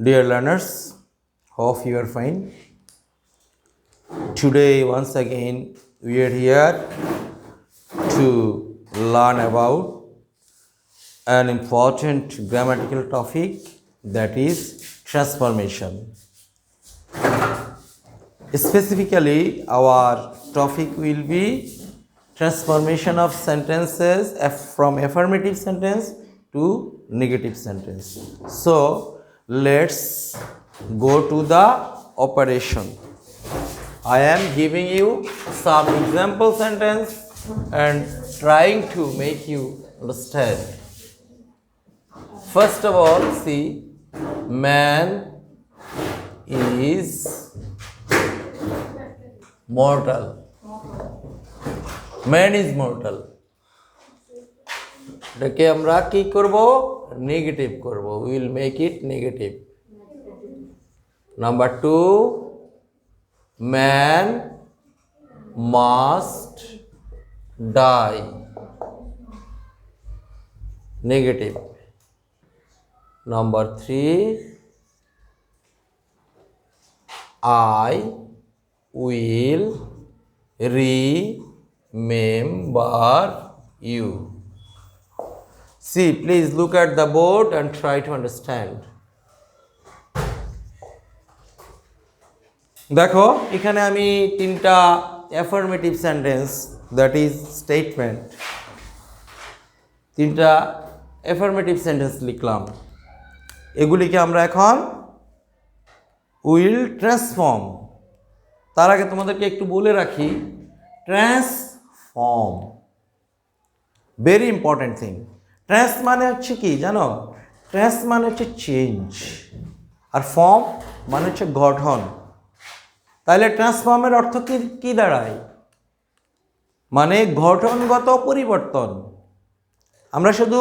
Dear learners, hope you are fine. Today, once again, we are here to learn about an important grammatical topic, that is transformation. Specifically, our topic will be transformation of sentences from affirmative sentence to negative sentence. So, let's go to the operation. I am giving you some example sentence and trying to make you understand. First of all, see, man is mortal. Man is mortal. এটাকে আমরা কি করব? Negative করব. We will make it negative. Number 2, man must die. Negative. Number 3, I will remember you. See, please look at the board and try to understand. দেখো এখানে আমি তিনটা affirmative sentence, that is statement, তিনটা affirmative sentence লিখলাম। এগুলিকে আমরা এখন will transform. তার আগে তোমাদেরকে একটু বলে রাখি, transform very important thing. Trans মানে হচ্ছে কি জানো? ট্রান্স মানে হচ্ছে চেঞ্জ, আর ফর্ম মানে হচ্ছে গঠন। তাহলে ট্রান্সফর্মের অর্থ কি দাঁড়ায়? মানে গঠনগত পরিবর্তন। আমরা শুধু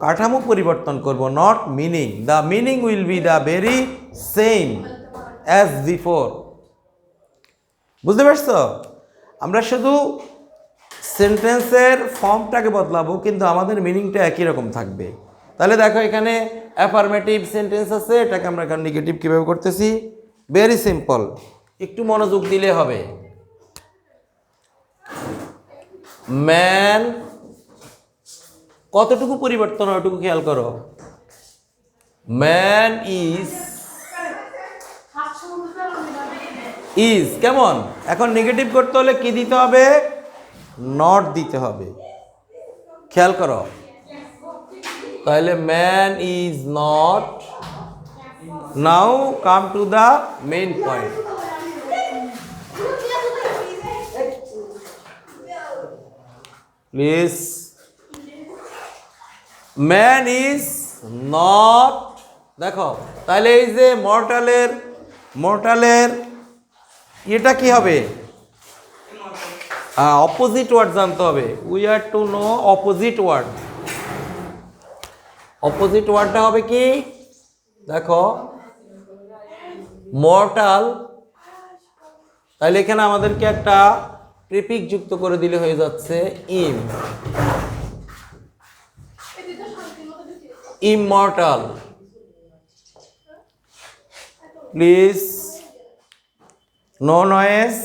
কাঠামো পরিবর্তন করব, not meaning. The meaning will be the very same as before. বুঝতে পারছো? আমরা শুধু সেন্টেন্সের ফর্মটাকে বদলাবো, কিন্তু আমাদের মিনিংটা একই রকম থাকবে। তাহলে দেখো এখানে অ্যাফার্মেটিভ সেন্টেন্স আছে, এটাকে আমরা এখন নেগেটিভ কীভাবে করতেছি? ভেরি সিম্পল, একটু মনোযোগ দিলে হবে। ম্যান কতটুকু পরিবর্তন হয় ওটুকু খেয়াল করো। ম্যান ইজ কেমন? এখন নেগেটিভ করতে হলে কি দিতে হবে? নট দিতে হবে। খেয়াল করো, তাহলে man is not. Now come to the main point. Please, man is not. দেখো তাহলে এই যে মর্টালের এটা কি হবে? অপোজিট ওয়ার্ড জানতে হবে। We are to know opposite word. Opposite ওয়ার্ডটা হবে কি? দেখো মর্টাল, তাহলে এখানে আমাদেরকে একটা প্রিফিক্স যুক্ত করে দিলে হয়ে যাচ্ছে im. Immortal. Please, no noise.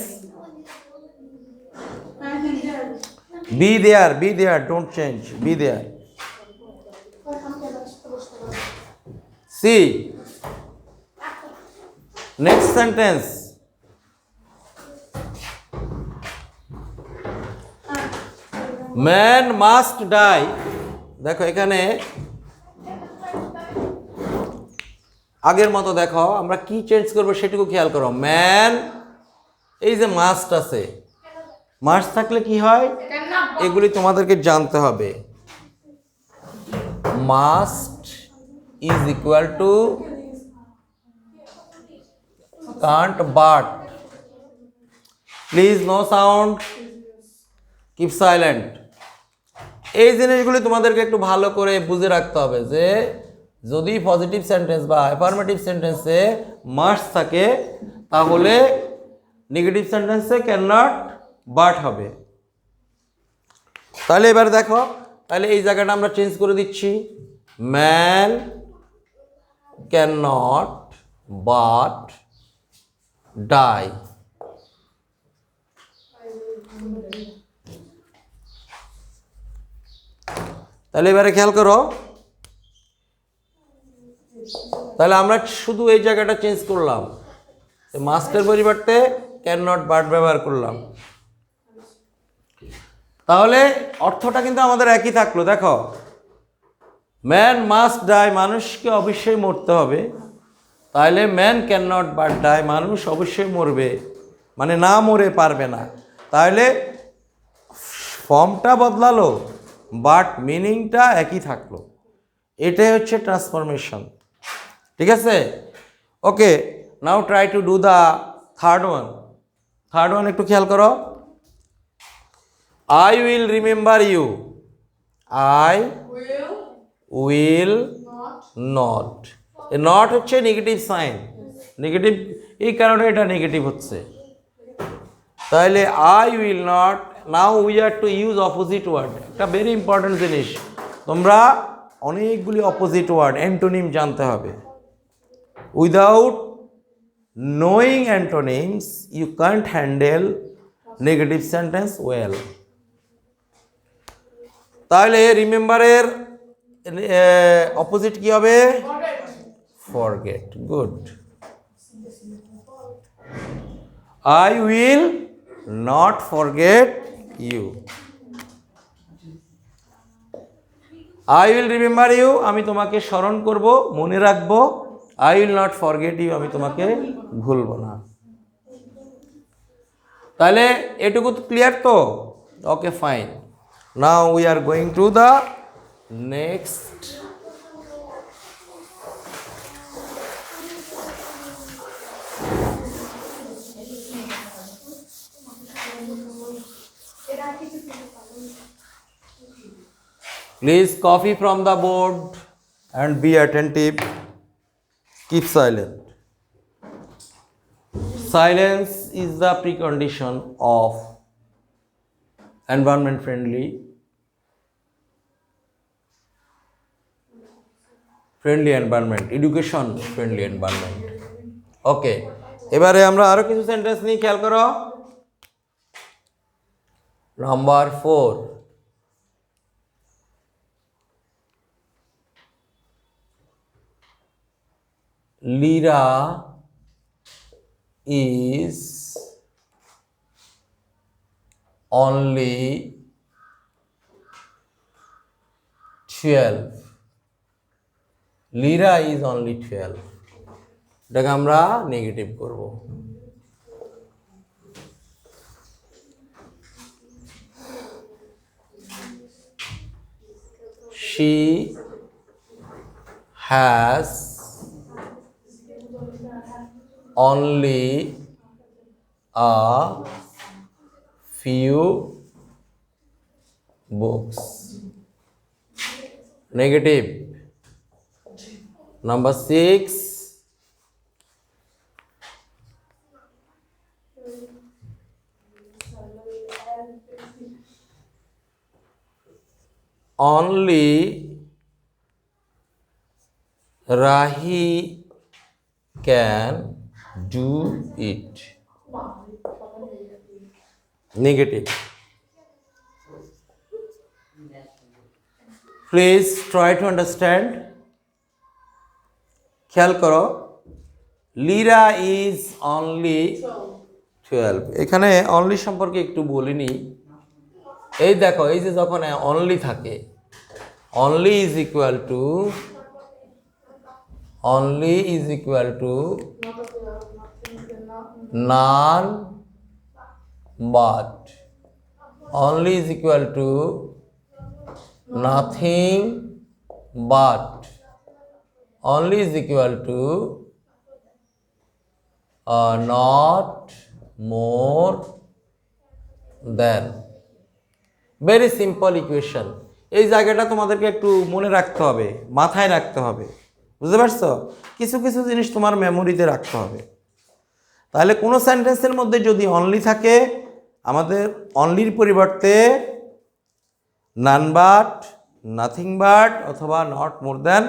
Be there, don't change, be there. See, next sentence. Man must die. দেখো এখানে আগের মতো দেখো আমরা কি চেঞ্জ করবো সেটুকু খেয়াল করো। ম্যান, এই যে মাস্ট আছে, মাস্ট থাকলে কি হয় এগুলি তোমাদেরকে জানতে হবে। Must is equal to can't but. Please no sound, keep silent. এই জিনিসগুলি তোমাদেরকে একটু ভালো করে বুঝে রাখতে হবে যে যদি পজিটিভ সেন্টেন্স বা অ্যাফার্মেটিভ সেন্টেন্সে মাস্ট থাকে, তাহলে নেগেটিভ সেন্টেন্সে ক্যান নট বাট হবে। তাহলে এবার দেখো, তাহলে এই জায়গাটা আমরা চেঞ্জ করে দিচ্ছি। Man can not but die. তাহলে এবারে খেয়াল করো, তাহলে আমরা শুধু এই জায়গাটা চেঞ্জ করলাম, মাস্টের পরিবর্তে ক্যান নট বাট ব্যবহার করলাম। তাহলে অর্থটা কিন্তু আমাদের একই থাকলো। দেখো, ম্যান মাস্ট ডাই, মানুষকে অবশ্যই মরতে হবে। তাহলে man can not but die, মানুষ অবশ্যই মরবে, মানে না মরে পারবে না। তাহলে ফর্মটা বদলালো বাট মিনিংটা একই থাকলো। এটাই হচ্ছে ট্রান্সফরমেশন। ঠিক আছে? Okay, now try to do the third one. Third one একটু খেয়াল করো। I will remember you. I will not. Not হচ্ছে নেগেটিভ সাইন, নেগেটিভ, এই কারণে এটা নেগেটিভ হচ্ছে। তাহলে I will not, now we are to use opposite word. একটা ভেরি ইম্পর্টেন্ট জিনিস, তোমরা অনেকগুলি অপোজিট ওয়ার্ড অ্যান্টোনিম জানতে হবে। Without knowing antonyms you can't handle negative sentence well. তাহলে রিমেম্বারের অপোজিট কি হবে? Forget. Good. I will not forget you. I will remember you, আমি তোমাকে স্মরণ করব, মনে রাখবো। I will not forget you, আমি তোমাকে ভুলবো না। তাহলে এটুকু ক্লিয়ার তো? Okay, fine. Now we are going to the next. Please copy from the board and be attentive. Keep silent. Silence is the precondition of environment friendly environment, education friendly environment. ওকে, এবারে আমরা আরো কিছু sentence নিয়ে খেয়াল করো। Number 4, Lira is only 12. Lira is only 12, এটাকে আমরা negative করব। She has only a few books. Negative. Number 6, only Rahi can do it. Negative. Please try to understand. খেয়াল করো, লিরা ইজ অনলি 12। এখানে অনলি সম্পর্কে একটু বলিনি। এই দেখো, এই যে যখন অনলি থাকে, only is equal two none but, only is equal to nothing but, only is equal to not more than. Very simple equation. এই জায়গাটা তোমাদেরকে একটু মনে রাখতে হবে, মাথায় রাখতে হবে, বুঝতে পারছো? কিছু কিছু জিনিস তোমার মেমোরিতে রাখতে হবে। তাহলে কোনো সেন্টেন্সের মধ্যে যদি অনলি থাকে, আমাদের অনলির পরিবর্তে নান বাট, নাথিং বাট অথবা not more than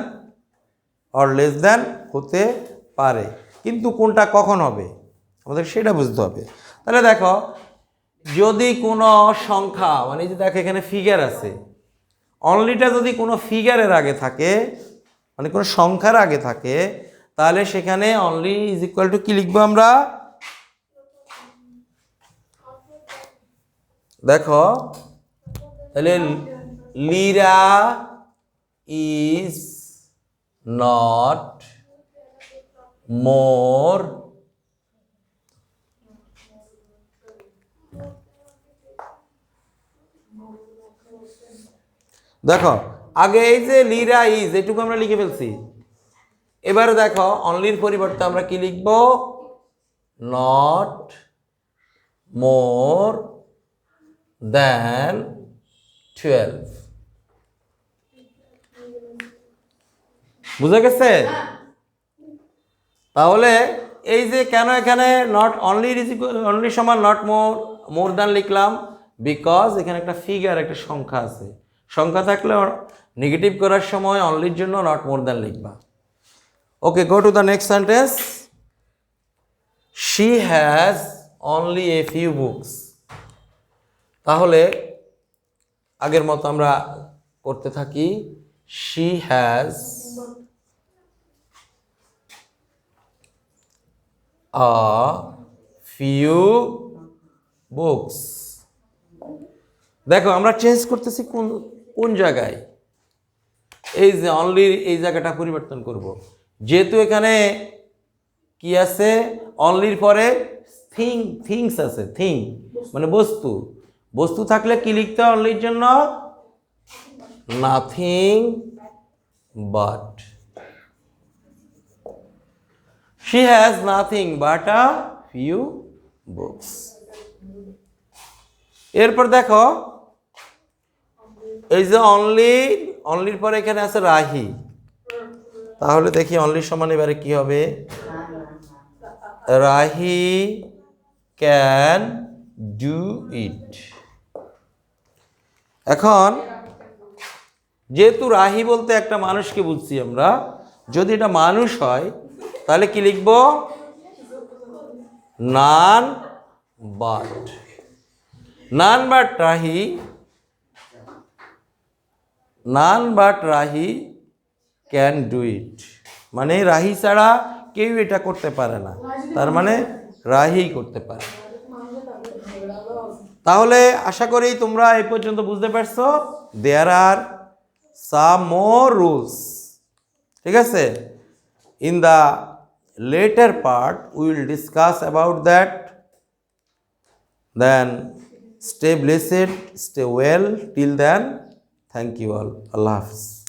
or less than হতে পারে, কিন্তু কোনটা কখন হবে আমাদের সেটা বুঝতে হবে। তাহলে দেখো, যদি কোনো সংখ্যা মানে যে দেখো এখানে ফিগার আছে, অনলিটা যদি কোনো ফিগারের আগে থাকে মানে কোনো সংখ্যার আগে থাকে, তাহলে সেখানে অনলি ইজ ইকুয়াল টু কি লিখবো আমরা? দেখো তাহলে লিরা ইজ নট মোর দেখো আগে এই যে লিরা ইজ এটুকু আমরা লিখে ফেলছি, এবারে দেখো অনলির পরিবর্তে আমরা কি লিখব? Not more than 12। বুঝা গেছে? তাহলে এই যে কেন এখানে নট অনলি অনলি সমান নট মোর দ্যান লিখলাম, বিকজ এখানে একটা ফিগার একটা সংখ্যা আছে, সংখ্যা থাকলে নেগেটিভ করার সময় অনলির জন্য নট মোর দ্যান লিখবা। Okay, go to the next sentence. She has only a few books. তাহলে আগের মতো আমরা করতে থাকি, she has a few books. দেখো আমরা চেঞ্জ করতেছি কোন কোন জায়গায়, এই যে অনলি এই জায়গাটা পরিবর্তন করব, যেহেতু এখানে কি আছে অনলির পরে থিংস আছে, থিং মানে বস্তু, বস্তু থাকলে কি লিখতে হয় অনলির জন্য? Nothing but. She has nothing but a few books. এরপর দেখো এই যে অনলির পরে এখানে আছে রাহি, তাহলে দেখি অনলি সমান এবারে কি হবে? Rahi can do it. এখন যেহেতু রাহি বলতে একটা মানুষকে বুঝছি আমরা, যদি এটা মানুষ হয় তাহলে কি লিখব? None but. None but Rahi, none but Rahi can do it, মানে রাহি ছাড়া কেউ এটা করতে পারে না, তার মানে রাহি করতে পারে। তাহলে আশা করি তোমরা এই পর্যন্ত বুঝতে পারছো। দেয়ার আর সাম মোর রুলস, ঠিক আছে? In the latter part we will discuss about that. Then stay blessed, stay well till then. Thank you all. Allah Hafiz.